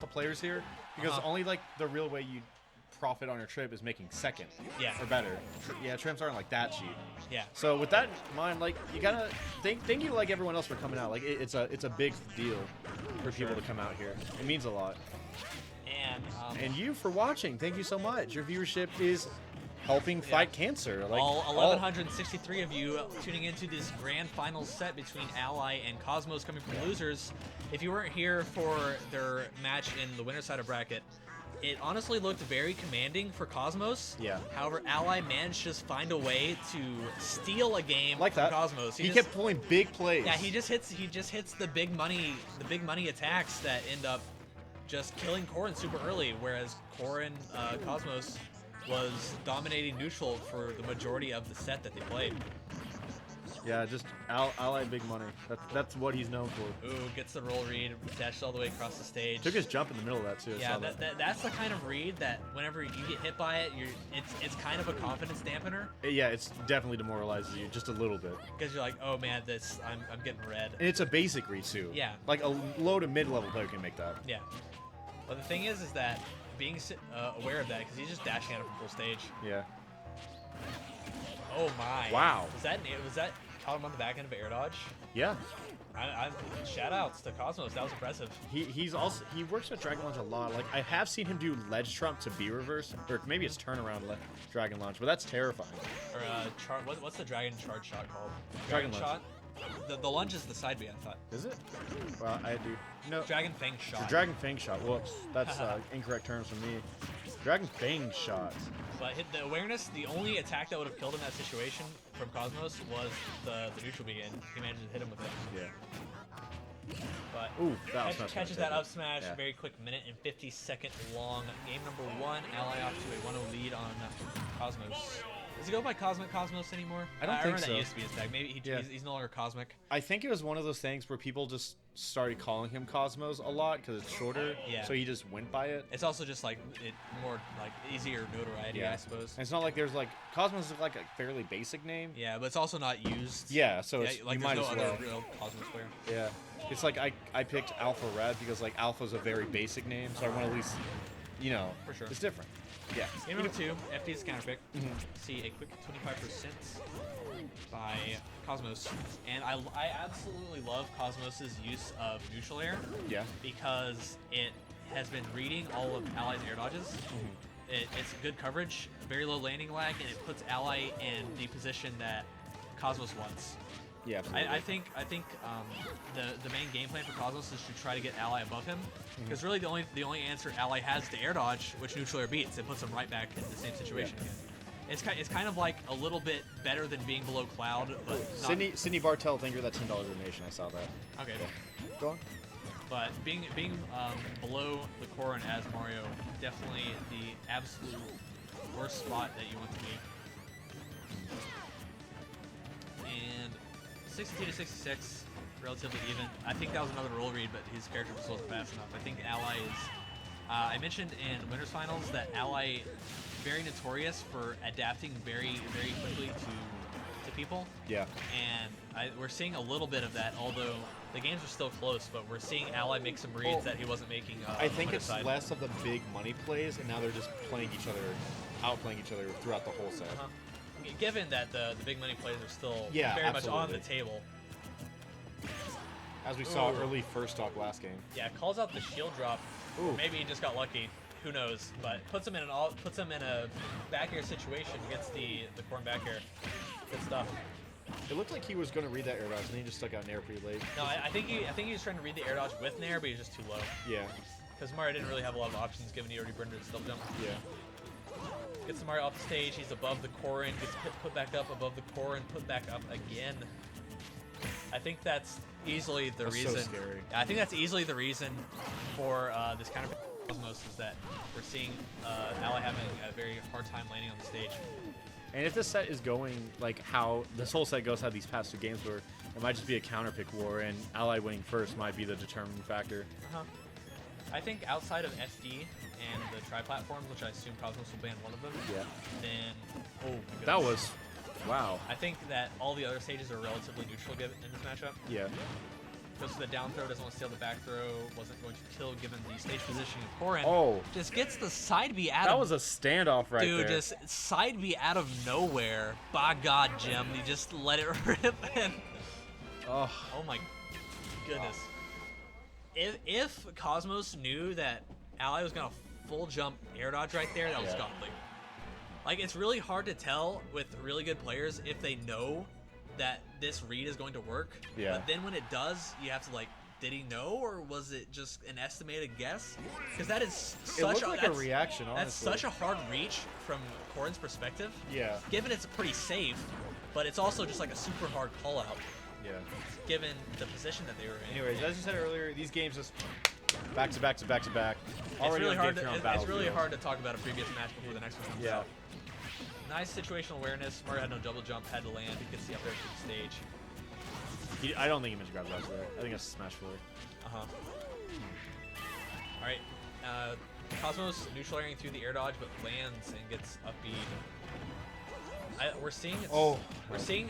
the players here because only like the real way you profit on your trip is making second. Yeah. Or better. Yeah, trips aren't like that cheap. Yeah. So with that in mind, like you gotta thank you like everyone else for coming out. Like it's a big deal for people to come out here. It means a lot. And you for watching. Thank you so much. Your viewership is helping fight cancer. Like all 1,163 of you tuning into this grand final set between Ally and Cosmos coming from losers. If you weren't here for their match in the winner's side of bracket, it honestly looked very commanding for Cosmos. Yeah. However, Ally managed to just find a way to steal a game like from that. Cosmos. He kept pulling big plays. Yeah, he just hits the big money attacks that end up just killing Corrin super early, whereas Corrin Cosmos was dominating neutral for the majority of the set that they played. Yeah, just Ally big money. That's what he's known for. Ooh, gets the roll read, dashed all the way across the stage. Took his jump in the middle of that too. Yeah, that's the kind of read that whenever you get hit by it, it's kind of a confidence dampener. Yeah, it's definitely demoralizes you just a little bit. Because you're like, oh man, I'm getting red. And it's a basic read too. Yeah. Like a low to mid level player can make that. Yeah. But the thing is that being aware of that, because he's just dashing at it from full stage. Yeah. Oh my. Wow. Was that caught him on the back end of air dodge? Yeah. Shout outs to Cosmos. That was impressive. He works with Dragon Launch a lot. Like I have seen him do ledge trump to B reverse, or maybe it's turnaround Dragon Launch, but that's terrifying. Or what's the dragon charge shot called? Dragon shot. The lunge is the side B, I thought. Is it? Well, I do. No. Dragon Fang shot. The Dragon Fang shot. Whoops, that's incorrect terms for me. Dragon Fang shot. But hit the awareness, the only attack that would have killed him in that situation from Cosmos was the neutral begin. He managed to hit him with it. Yeah. But ooh, that catches that up smash. Yeah. Very quick minute and 50-second long. Game number 1. Ally off to a 1-0 lead on Cosmos. Does he go by Cosmic Cosmos anymore? I don't think remember so. That used to be his tag. Maybe he's no longer Cosmic. I think it was one of those things where people just started calling him Cosmos a lot because it's shorter. Yeah. So he just went by it. It's also just like more like easier notoriety, I suppose. And it's not like there's like Cosmos is like a fairly basic name. Yeah, but it's also not used. Yeah, so it's, like you might there's as no well. other real Cosmos player. Yeah. It's like I picked Alpha Red because like Alpha's a very basic name, so I want to at least, you know, for sure. It's different. Yeah. Game number 2, FD's counterpick. See a quick 25% by Cosmos. And I absolutely love Cosmos' use of neutral air. Yeah. Because it has been reading all of Ally's air dodges. It's good coverage, very low landing lag, and it puts Ally in the position that Cosmos wants. Yeah, I think the main game plan for Cosmos is to try to get Ally above him, because really the only answer Ally has to air dodge, which neutral air beats, it puts him right back in the same situation again. It's kind of like a little bit better than being below Cloud, but Sydney Bartell, thank you for that $10 donation. I saw that. Okay. Yeah. Go on. But being below the Corrin as Mario, definitely the absolute worst spot that you want to be. And 62-66, relatively even. I think that was another roll read, but his character just wasn't fast enough. I think Ally is... I mentioned in Winners Finals that Ally very notorious for adapting very, very quickly to people. Yeah. And we're seeing a little bit of that, although the games are still close, but we're seeing Ally make some reads that he wasn't making I think it's side. less of the big money plays, and now they're just playing each other, outplaying each other throughout the whole set. Given that the big money plays are still very much on the table. As we saw early first stock last game. Yeah, calls out the shield drop. Ooh. Maybe he just got lucky. Who knows? But puts him in a back air situation against the Corrin back air. Good stuff. It looked like he was going to read that air dodge, and then he just stuck out Nair pretty late. No, I think he was trying to read the air dodge with Nair, but he was just too low. Yeah. Because Mario didn't really have a lot of options, given he already burned his stealth jump. Yeah. Gets Mario off the stage. He's above the Corrin. Gets put back up above the Corrin. Put back up again. I think that's easily the reason. So scary. I think that's easily the reason for this kind of Cosmos is that we're seeing Ally having a very hard time landing on the stage. And if this set is going like how this whole set goes, how these past 2 games were, it might just be a counter pick war, and Ally winning first might be the determining factor. I think outside of SD and the tri-platforms, which I assume Cosmos will ban one of them, then, oh my goodness. That was, wow. I think that all the other stages are relatively neutral in this matchup. Yeah. Goes for the down throw, doesn't want to steal the back throw, wasn't going to kill given the stage positioning of Corrin. Oh. Just gets the side B out of... That was a standoff right there. Dude, just side B out of nowhere. By God, Jim, he just let it rip in. Oh my goodness. If Cosmos knew that Ally was going to full jump air dodge right there, that was godly. Like, it's really hard to tell with really good players if they know that this read is going to work. Yeah. But then when it does, you have to like, did he know, or was it just an estimated guess? Because that is such a reaction, honestly. That's such a hard reach from Corrin's perspective. Yeah. Given it's pretty safe, but it's also just like a super hard call out. Yeah. Given the position that they were in. Anyways, as you said earlier, these games just back to back to back to back. It's really hard to talk about a previous match before the next one comes out. Nice situational awareness. Mario had no double jump, had to land. He could see up there to the stage. I don't think he missed grab dodge there. I think that's a smash forward. Alright. Cosmos neutral airing through the air dodge, but lands and gets up B. We're seeing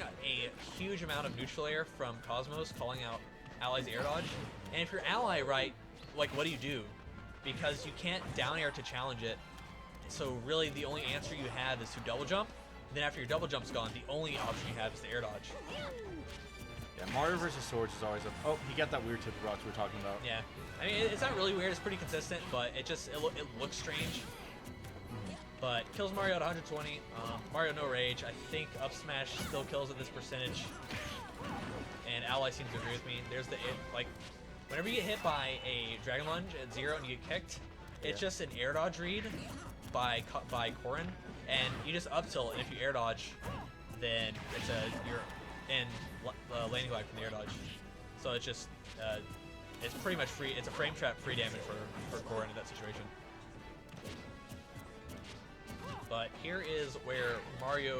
a huge amount of neutral air from Cosmos calling out Ally's air dodge. And if you're Ally, right, like what do? Because you can't down air to challenge it. So really the only answer you have is to double jump. Then after your double jump's gone, the only option you have is the air dodge. Yeah, Mario versus Swords is always a... Oh, he got that weird tip of rocks we were talking about. Yeah. I mean, it's not really weird. It's pretty consistent, but it looks strange. But kills Mario at 120. Mario no rage. I think up smash still kills at this percentage. And Ally seems to agree with me. There's like, whenever you get hit by a Dragon Lunge at 0 and you get kicked, it's just an air dodge read by Corrin, and you just up tilt, and if you air dodge, then you're in landing lag from the air dodge. So it's just it's pretty much free. It's a frame trap free damage for Corrin in that situation. But here is where Mario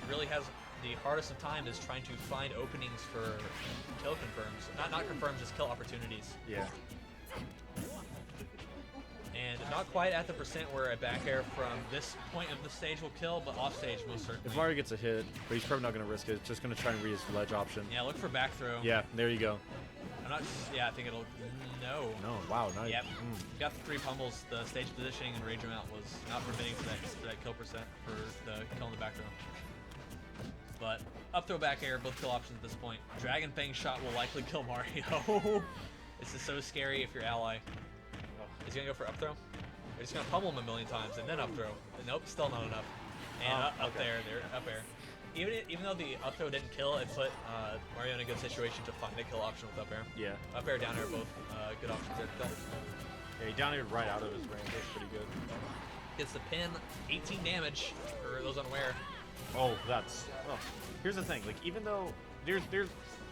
really has the hardest of time, is trying to find openings for kill confirms. Not confirms, just kill opportunities. Yeah. And not quite at the percent where a back air from this point of the stage will kill, but off stage most certainly. If Mario gets a hit, but he's probably not going to risk it, just going to try and read his ledge option. Yeah, look for back throw. Yeah, there you go. I think it'll... No. No, wow, nice. Yep. Got the 3 pummels. The stage positioning and rage amount was not permitting for that kill percent for the kill in the back throw. But up throw, back air, both kill options at this point. Dragon Fang shot will likely kill Mario. This is so scary if you're Ally. Is he gonna go for up throw? They're just gonna pummel him a million times and then up throw. Nope, still not enough. And up air. Even though the up throw didn't kill, it put Mario in a good situation to find a kill option with up air. Yeah. Up air, down air, both good options there to kill. Yeah, he down aired right out of his range. That's pretty good. Gets the pin, 18 damage for those unaware. Oh, that's... Oh. Here's the thing. Like, even though there's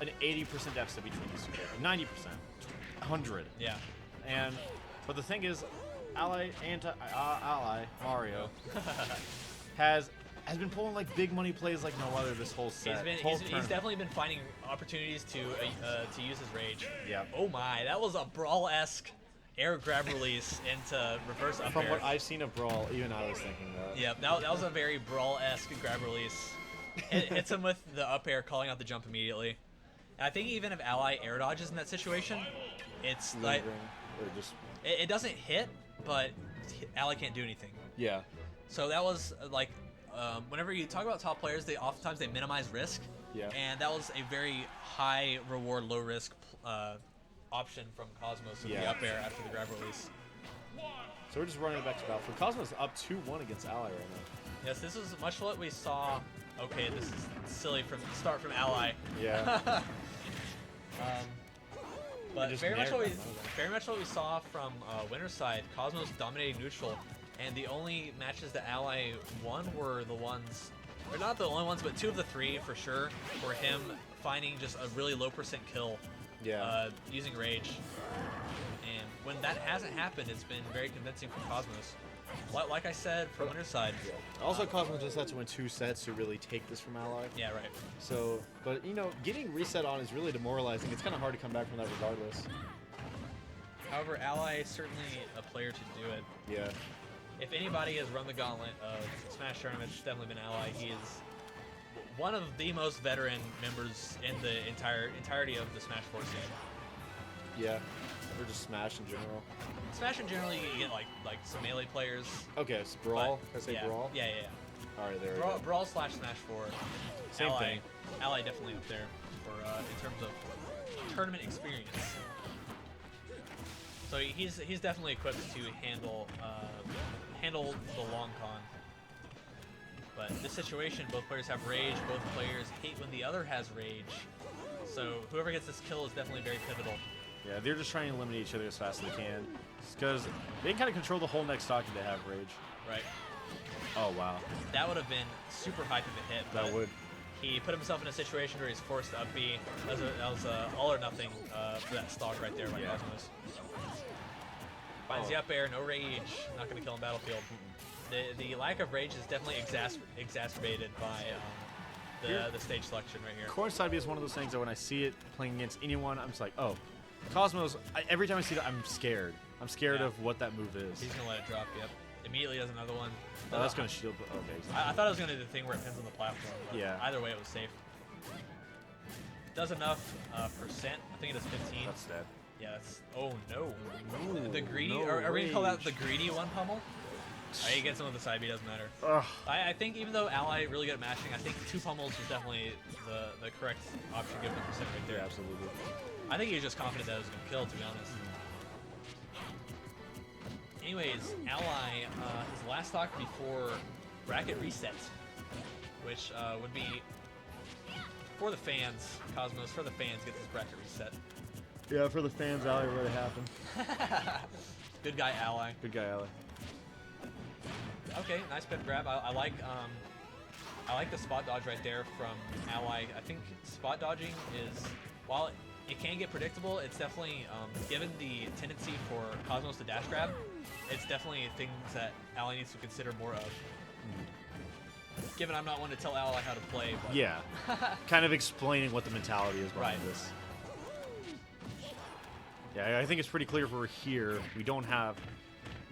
an 80% deficit between these two players, 90%, 100. Yeah. But the thing is, Ally Mario has been pulling like big money plays like no other this whole set. He's definitely been finding opportunities to use his rage. Yeah. Oh my, that was a Brawl-esque air grab release into reverse up air. From what I've seen of Brawl, even I was thinking that. Yeah, that was a very Brawl-esque grab release. It hits him with the up air, calling out the jump immediately. And I think even if Ally air dodges in that situation, it's like it doesn't hit, but Ally can't do anything. Yeah. So that was like, whenever you talk about top players, oftentimes they minimize risk. Yeah. And that was a very high reward, low risk option from Cosmos with the up air after the grab release. So we're just running it back to battle. For Cosmos up 2-1 against Ally right now. Yes, this is much what we saw. Okay, this is silly from start from Ally. Yeah. But very much what we saw from winner's side. Cosmos dominating neutral, and the only matches that Ally won were the ones, or not the only ones, but 2 of the 3 for sure, were him finding just a really low percent kill. Yeah. Using rage. And when that hasn't happened, it's been very convincing from Cosmos. Like I said, for winner's side. Also, Cosmos just had to win 2 sets to really take this from Ally. Yeah, right. So, but you know, getting reset on is really demoralizing. It's kind of hard to come back from that regardless. However, Ally is certainly a player to do it. Yeah. If anybody has run the gauntlet of Smash tournaments, it's definitely been Ally. He is one of the most veteran members in the entirety of the Smash 4 scene. Yeah. Or just Smash in general. Smash in general, you get like some melee players. Okay, it's Brawl. Can I say yeah. Brawl? Yeah. All right, there we Brawl, go. Brawl / Smash 4. Same Ally, thing. Ally definitely up there for in terms of tournament experience. So he's definitely equipped to handle the long con. But in this situation, both players have rage. Both players hate when the other has rage. So whoever gets this kill is definitely very pivotal. Yeah, they're just trying to eliminate each other as fast as they can. Because they can kind of control the whole next stock if they have rage. Right. Oh, wow. That would have been super hype if it hit. That would. He put himself in a situation where he's forced to up B. That was all or nothing for that stock right there by Cosmos. Finds the up air, no rage. Not going to kill him Battlefield. The lack of rage is definitely exacerbated by the stage selection right here. Corrin side B is one of those things that when I see it playing against anyone, I'm just like, oh, Cosmos. Every time I see that, I'm scared. I'm scared of what that move is. He's gonna let it drop. Yep. Immediately does another one. Oh, that's gonna shield. Okay. Exactly. I thought it was gonna do the thing where it pins on the platform. Yeah. Either way, it was safe. Does enough percent. I think it does 15. That's dead. Yeah. That's. Oh no. Ooh, The greedy. no Are we gonna call that rage. the greedy one pummel? He gets him with the side B. Doesn't matter. Ugh. I think even though Ally really good at mashing, I think 2 pummels was definitely the correct option given the percent right there. Yeah, absolutely. I think he was just confident that it was going to kill, to be honest. Anyways, Ally, his last stock before bracket reset, which would be for the fans, Cosmos, for the fans, get this bracket reset. Yeah, for the fans, Ally let it happen. Good guy, Ally. Good guy, Ally. Okay, nice pip grab. I like the spot dodge right there from Ally. I think spot dodging is, while it can get predictable, it's definitely, given the tendency for Cosmos to dash grab, it's definitely things that Ally needs to consider more of. Given I'm not one to tell Ally how to play, but Yeah. Kind of explaining what the mentality is behind this. Yeah, I think it's pretty clear if we're here, we don't have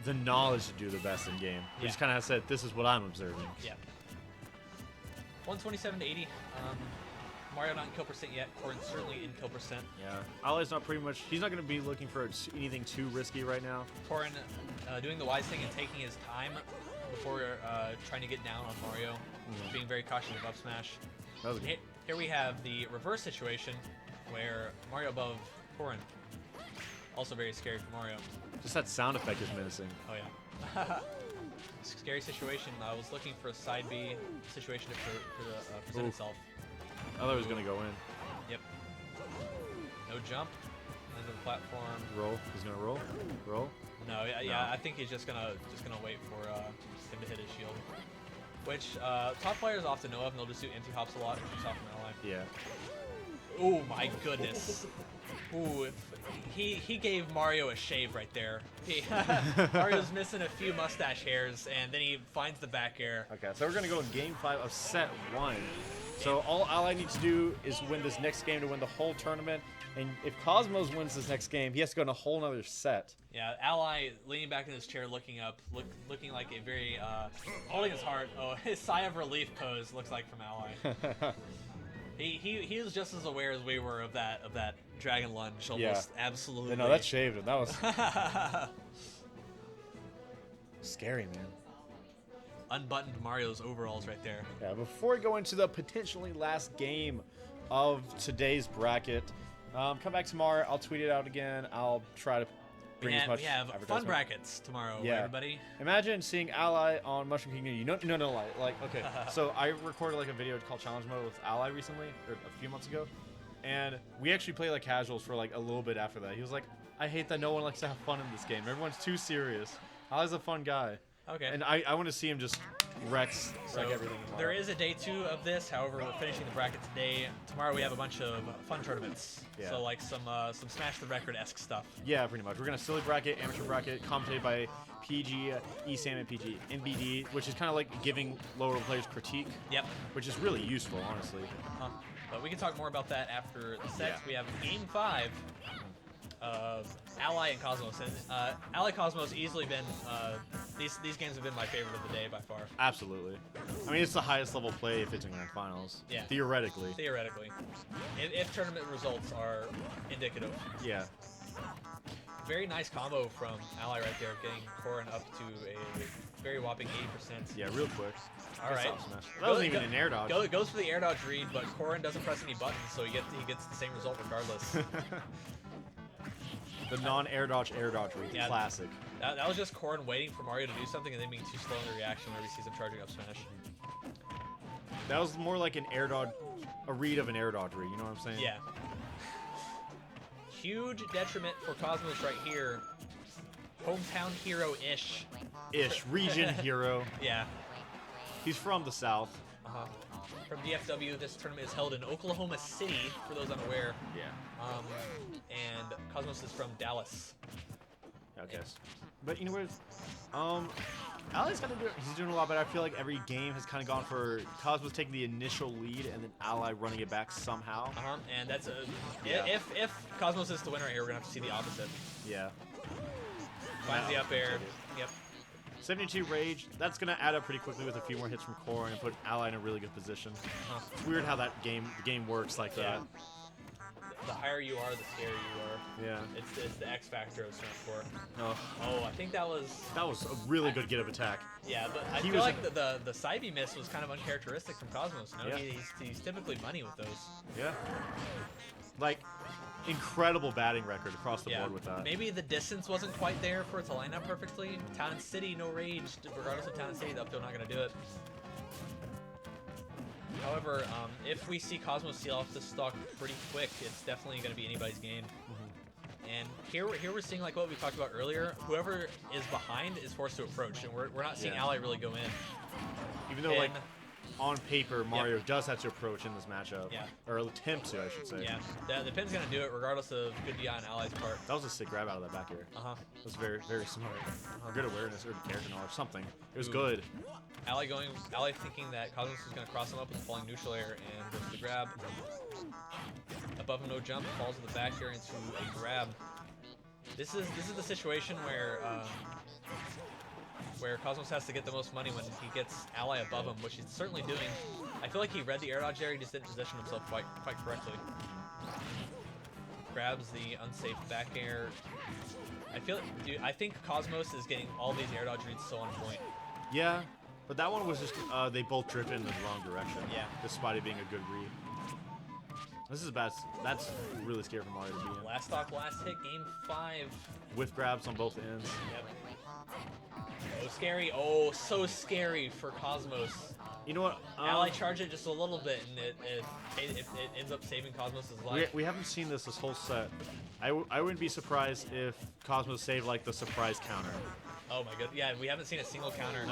the knowledge to do the best in game. We just kind of said, this is what I'm observing. Yeah. 127 to 80. Mario not in kill percent yet. Corrin certainly in kill percent. Yeah. Ally's not pretty much, he's not going to be looking for anything too risky right now. Corrin doing the wise thing and taking his time before trying to get down on Mario. Being very cautious of up smash. Here we have the reverse situation where Mario above Corrin. Also very scary for Mario. Just that sound effect is menacing. Oh yeah. Scary situation. I was looking for a side B situation to present itself. I thought he was going to go in. Yep. No jump into the platform. Roll. He's going to roll. Roll. No, yeah, I think he's just gonna wait for him to hit his shield. Which top players often know of, and they'll just do empty hops a lot, which is off from Ally. Yeah. Oh my goodness. Ooh, he gave Mario a shave right there. Mario's missing a few mustache hairs, and then he finds the back air. Okay, so we're going to go in Game 5 of Set 1. So all Ally needs to do is win this next game to win the whole tournament. And if Cosmos wins this next game, he has to go in a whole nother set. Yeah, Ally leaning back in his chair, looking up, looking like a very, holding his heart. Oh, his sigh of relief pose looks like from Ally. He was just as aware as we were of that dragon lunge, almost absolutely. No, that shaved him. That was scary, man. Unbuttoned Mario's overalls right there. Yeah, before we go into the potentially last game of today's bracket, come back tomorrow. I'll tweet it out again. I'll try to bring as much we have fun brackets tomorrow, everybody. Imagine seeing Ally on Mushroom Kingdom. No, like, okay. So I recorded like a video called Challenge Mode with Ally recently, or a few months ago, and we actually played like casuals for like a little bit after that. He was like, I hate that no one likes to have fun in this game. Everyone's too serious. Ally's a fun guy. Okay. And I want to see him just wreck like everything. There is a day 2 of this. However, we're finishing the bracket today. Tomorrow we have a bunch of fun tournaments. Yeah. So like some Smash the Record-esque stuff. Yeah, pretty much. We're gonna silly bracket, amateur bracket, commentated by PG, ESAM, and PG, NBD, which is kind of like giving lower players critique. Yep. Which is really useful, honestly. But we can talk more about that after the sets. We have Game 5 of Ally and Cosmos, and Ally Cosmos easily been these games have been my favorite of the day by far. Absolutely. I mean, it's the highest level play if it's in grand finals. Yeah. Theoretically. If tournament results are indicative. Yeah. Very nice combo from Ally right there, getting Corrin up to a very whopping 80%. Yeah, real quick. All right. That wasn't even an air dodge. Goes for the air dodge read, but Corrin doesn't press any buttons, so he gets the same result regardless. The non-air dodge read, Yeah, classic. That was just Corrin waiting for Mario to do something and then being too slow in the reaction whenever he sees him charging up smash. That was more like an air dodge, a read of an air dodge read. You know what I'm saying? Yeah. Huge detriment for Cosmos right here. Hometown hero-ish. Region hero. Yeah. He's from the South. From DFW, this tournament is held in Oklahoma City, for those unaware. Yeah. And Cosmos is from Dallas. I guess. But you know what? Ally's he's doing a lot better. I feel like every game has kind of gone for Cosmos taking the initial lead and then Ally running it back somehow. And that's if Cosmos is the winner here, we're gonna have to see the opposite. Yeah. Finds the up air. Yep. 72 Rage. That's gonna add up pretty quickly with a few more hits from Corrin and put Ally in a really good position. It's weird how the game works like that. The higher you are, the scarier you are. Yeah. It's the X factor of Smash 4. Oh, I think that was a really good get of attack. Yeah, but I feel like the side B miss was kind of uncharacteristic from Cosmos. You know? Yeah. He's typically money with those. Yeah. Like, incredible batting record across the board with that. Maybe the distance wasn't quite there for it to line up perfectly. Town and City, no rage. Regardless of Town and City, the uphill not going to do it. However, if we see Cosmos seal off the stock pretty quick, it's definitely going to be anybody's game. And here we're seeing like what we talked about earlier. Whoever is behind is forced to approach, and we're not seeing Ally really go in. Even though like on paper Mario does have to approach in this matchup, or attempt to, I should say. Yeah, the pin's going to do it regardless of good DI on Ally's part. That was a sick grab out of that back air. That was very, very smart. Good awareness or character knowledge, something. It was good. Ally thinking that Cosmos is going to cross him up with falling neutral air and goes for the grab. Above him, no jump, falls to the back air into a grab. This is the situation where Cosmos has to get the most money when he gets Ally above him, which he's certainly doing. I feel like he read the air dodge there, he just didn't position himself quite correctly. Grabs the unsafe back air. I think Cosmos is getting all these air dodge reads so on point. Yeah, but that one was just they both drifted in the wrong direction. Yeah. Despite it being a good read. This is bad. That's really scary for Mario to be in. Last stock, last hit, game 5. With grabs on both ends. Yep. Oh, scary. Oh, so scary for Cosmos. You know what? Ally charged it just a little bit, and it ends up saving Cosmos' life. We haven't seen this whole set. I wouldn't be surprised if Cosmos saved like the surprise counter. Oh my god, yeah, we haven't seen a single counter,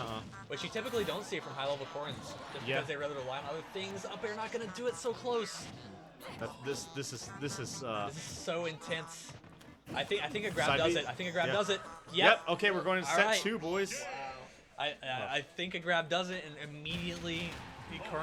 which you typically don't see from high-level Corrins, just because they rather rely on other things. Up air not gonna do it so close. This is so intense. I think a grab does it. I think a grab does it. Yep. Okay, we're going to set 2, boys. I think a grab does it, and immediately